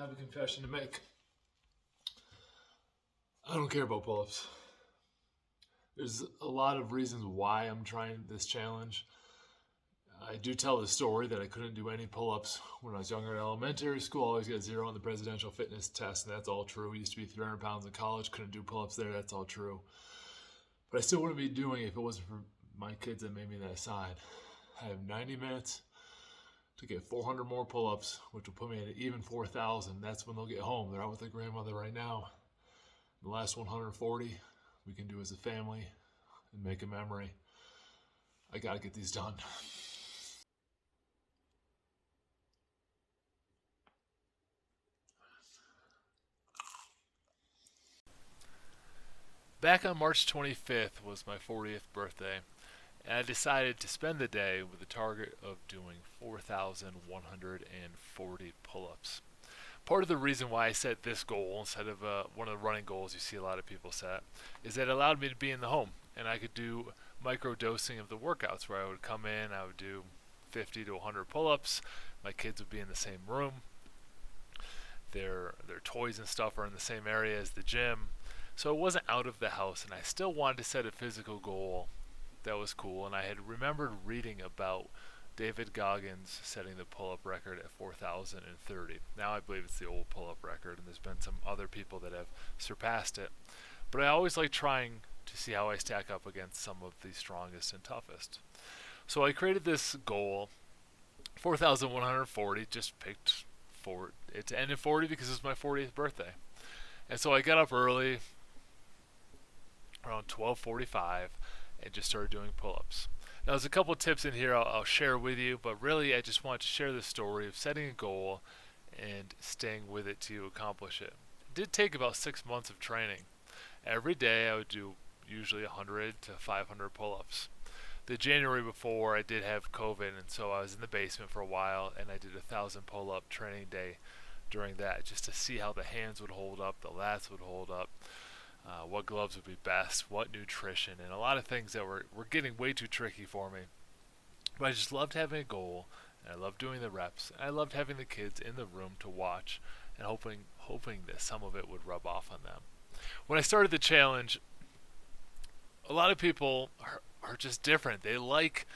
I have a confession to make. I don't care about pull-ups. There's a lot of reasons why I'm trying this challenge. I do tell the story that I couldn't do any pull-ups when I was younger in elementary school. I always got 0 on the presidential fitness test, and that's all true. I used to be 300 pounds in college, couldn't do pull-ups there. That's all true. But I still wouldn't be doing it if it wasn't for my kids that made me that sign. I have 90 minutes to get 400 more pull-ups, which will put me at an even 4,000. That's when they'll get home. They're out with their grandmother right now. The last 140 we can do as a family and make a memory. I gotta get these done. Back on March 25th was my 40th birthday, and I decided to spend the day with a target of doing 4,140 pull-ups. Part of the reason why I set this goal instead of one of the running goals you see a lot of people set is that it allowed me to be in the home, and I could do micro dosing of the workouts where I would come in, I would do 50 to 100 pull-ups, my kids would be in the same room, their toys and stuff are in the same area as the gym. So it wasn't out of the house, and I still wanted to set a physical goal that was cool. And I had remembered reading about David Goggins setting the pull-up record at 4,030. Now I believe it's the old pull-up record, and there's been some other people that have surpassed it. But I always like trying to see how I stack up against some of the strongest and toughest. So I created this goal, 4,140, just picked for it to end at 40 because it was my 40th birthday. And so I got up early, around 12:45, and just started doing pull-ups. Now there's a couple tips in here I'll share with you, but really I just want to share the story of setting a goal and staying with it to accomplish it. It did take about 6 months of training. Every day I would do usually 100 to 500 pull-ups. The January before I did have COVID, and so I was in the basement for a while, and I did 1,000 pull-up training day during that, just to see how the hands would hold up, the lats would hold up, what gloves would be best, what nutrition, and a lot of things that were getting way too tricky for me. But I just loved having a goal, and I loved doing the reps, and I loved having the kids in the room to watch, and hoping that some of it would rub off on them. When I started the challenge, a lot of people are just different. They like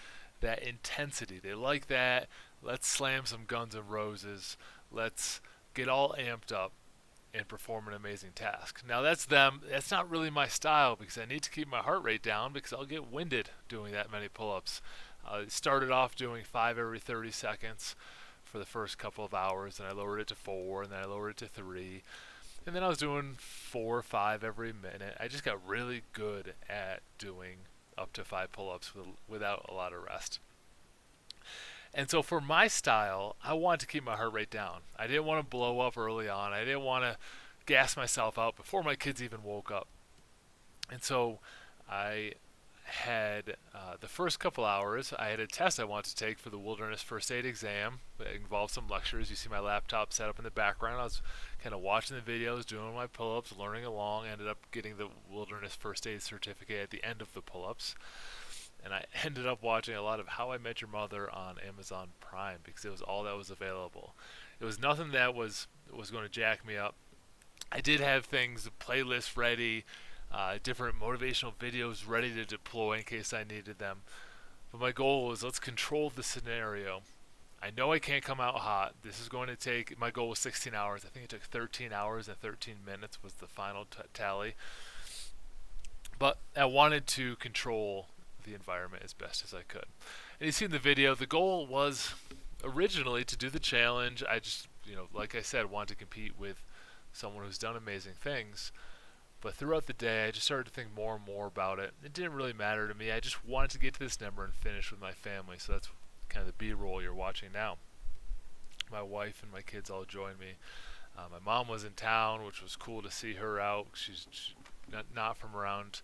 that intensity. They like that, let's slam some Guns N' Roses, let's get all amped up and perform an amazing task. Now that's them. That's not really my style because I need to keep my heart rate down because I'll get winded doing that many pull-ups. I started off doing 5 every 30 seconds for the first couple of hours, and I lowered it to 4, and then I lowered it to 3, and then I was doing 4 or 5 every minute. I just got really good at doing up to 5 pull-ups without a lot of rest. And so for my style, I wanted to keep my heart rate down. I didn't want to blow up early on. I didn't want to gas myself out before my kids even woke up. And so I had the first couple hours, I had a test I wanted to take for the Wilderness First Aid exam. It involved some lectures. You see my laptop set up in the background. I was kind of watching the videos, doing my pull-ups, learning along. Ended up getting the Wilderness First Aid certificate at the end of the pull-ups. And I ended up watching a lot of How I Met Your Mother on Amazon Prime because it was all that was available. It was nothing that was going to jack me up. I did have things, playlists ready, different motivational videos ready to deploy in case I needed them. But my goal was, let's control the scenario. I know I can't come out hot. This is going to take, my goal was 16 hours. I think it took 13 hours and 13 minutes was the final tally. But I wanted to control the environment as best as I could. And you see in the video, the goal was originally to do the challenge. I just, like I said, wanted to compete with someone who's done amazing things. But throughout the day, I just started to think more and more about it. It didn't really matter to me. I just wanted to get to this number and finish with my family. So that's kind of the B-roll you're watching now. My wife and my kids all joined me. My mom was in town, which was cool to see her out. She's not from around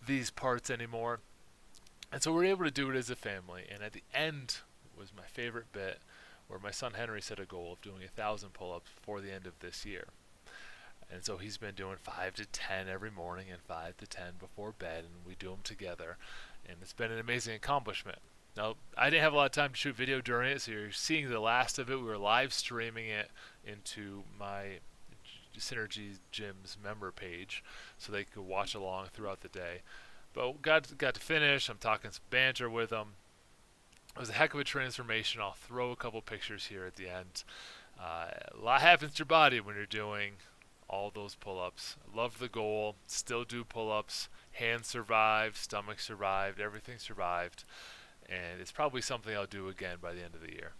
these parts anymore. And so we were able to do it as a family. And at the end was my favorite bit, where my son Henry set a goal of doing 1,000 pull-ups before the end of this year. And so he's been doing 5 to 10 every morning and 5 to 10 before bed, and we do them together. And it's been an amazing accomplishment. Now, I didn't have a lot of time to shoot video during it, so you're seeing the last of it. We were live streaming it into my Synergy Gym's member page, so they could watch along throughout the day. But got to finish. I'm talking some banter with them. It was a heck of a transformation. I'll throw a couple pictures here at the end. A lot happens to your body when you're doing all those pull-ups. Love the goal. Still do pull-ups. Hands survived. Stomach survived. Everything survived. And it's probably something I'll do again by the end of the year.